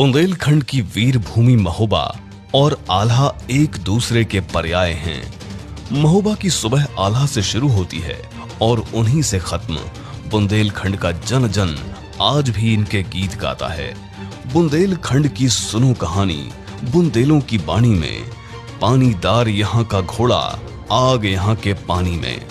बुंदेलखंड की वीर भूमि महोबा और आल्हा एक दूसरे के पर्याय हैं। महोबा की सुबह आल्हा से शुरू होती है और उन्हीं से खत्म। बुंदेलखंड का जन जन आज भी इनके गीत गाता है। बुंदेलखंड की सुनो कहानी बुंदेलों की बाणी में, पानीदार यहाँ का घोड़ा, आग यहाँ के पानी में।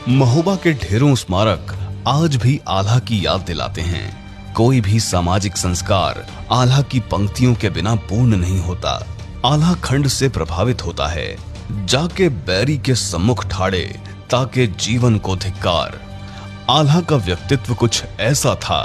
महोबा के ढेरों स्मारक आज भी आल्हा की याद दिलाते हैं। कोई भी सामाजिक संस्कार आल्हा की पंक्तियों के बिना पूर्ण नहीं होता। आल्हा खंड से प्रभावित होता है, जाके बैरी के सम्मुख ठाड़े ताके जीवन को धिक्कार। आल्हा का व्यक्तित्व कुछ ऐसा था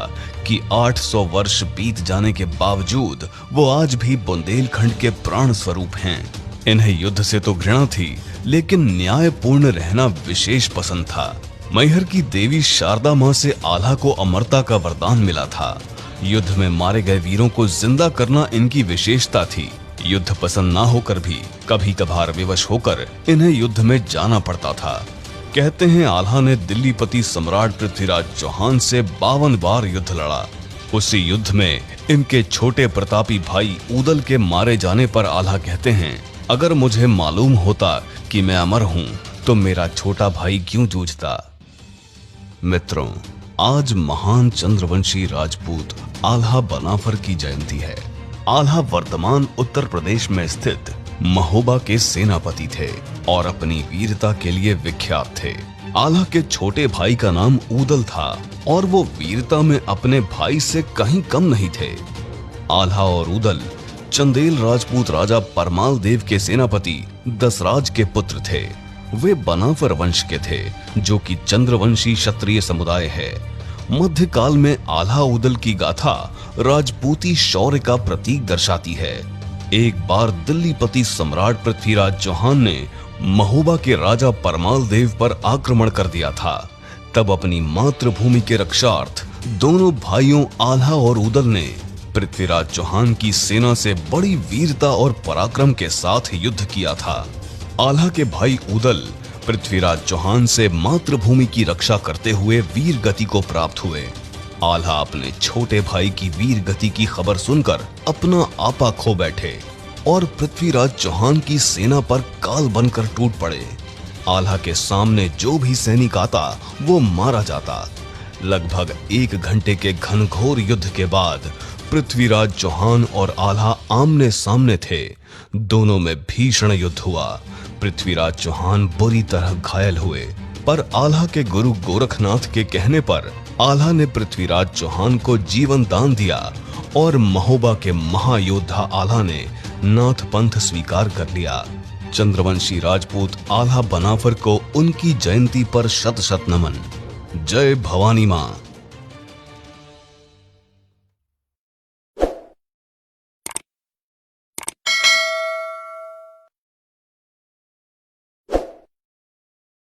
कि 800 वर्ष बीत जाने के बावजूद वो आज भी बुंदेलखंड के प्राण स्वरूप हैं। इन्हें युद्ध से तो घृणा थी, लेकिन न्यायपूर्ण रहना विशेष पसंद था। मैहर की देवी शारदा मां से आल्हा को अमरता का वरदान मिला था। युद्ध में मारे गए वीरों को जिंदा करना इनकी विशेषता थी। युद्ध पसंद ना होकर भी कभी कभार विवश होकर इन्हें युद्ध में जाना पड़ता था। कहते हैं आल्हा ने दिल्लीपति सम्राट पृथ्वीराज चौहान से 52 बार युद्ध लड़ा। उसी युद्ध में इनके छोटे प्रतापी भाई उदल के मारे जाने पर आल्हा कहते हैं, अगर मुझे मालूम होता कि मैं अमर हूं तो मेरा छोटा भाई क्यों जूझता। मित्रों, आज महान चंद्रवंशी राजपूत आल्हा बनाफर की जयंती है। आल्हा वर्तमान उत्तर प्रदेश में स्थित महोबा के सेनापति थे और अपनी वीरता के लिए विख्यात थे। आल्हा के छोटे भाई का नाम उदल था और वो वीरता में अपने भाई से कहीं कम नहीं थे। आल्हा और उदल चंदेल राजपूत राजा परमाल देव के सेनापति दसराज के पुत्र थे। वे बनाफर वंश के थे, जो कि चंद्रवंशी क्षत्रिय समुदाय है। मध्यकाल में आल्हा उदल की गाथा राजपूती शौर्य का प्रतीक दर्शाती है। एक बार दिल्लीपति सम्राट पृथ्वीराज चौहान ने महोबा के राजा परमाल देव पर आक्रमण कर दिया था। तब अपनी मातृभूमि के रक्षार्थ दोनों भाइयों आल्हा और उदल ने पृथ्वीराज चौहान की सेना से बड़ी वीरता और पराक्रम के साथ युद्ध किया था। आल्हा के भाई उदल पृथ्वीराज चौहान से मातृभूमि की रक्षा करते हुए वीर गति को प्राप्त हुए। आल्हा अपने छोटे भाई की वीर गति की खबर सुनकर अपना आपा खो बैठे और पृथ्वीराज चौहान की सेना पर काल बनकर टूट पड़े। आल्हा के सामने जो भी सैनिक आता वो मारा जाता। लगभग 1 घंटे के घनघोर युद्ध के बाद पृथ्वीराज चौहान और आल्हा आमने सामने थे। दोनों में भीषण युद्ध हुआ। पृथ्वीराज चौहान बुरी तरह घायल हुए, पर आल्हा के गुरु गोरखनाथ के कहने पर आल्हा ने पृथ्वीराज चौहान को जीवन दान दिया और महोबा के महायोद्धा आल्हा ने नाथ पंथ स्वीकार कर लिया। चंद्रवंशी राजपूत आल्हा बनाफर को उनकी जयंती पर शत शत नमन। जय भवानी मां।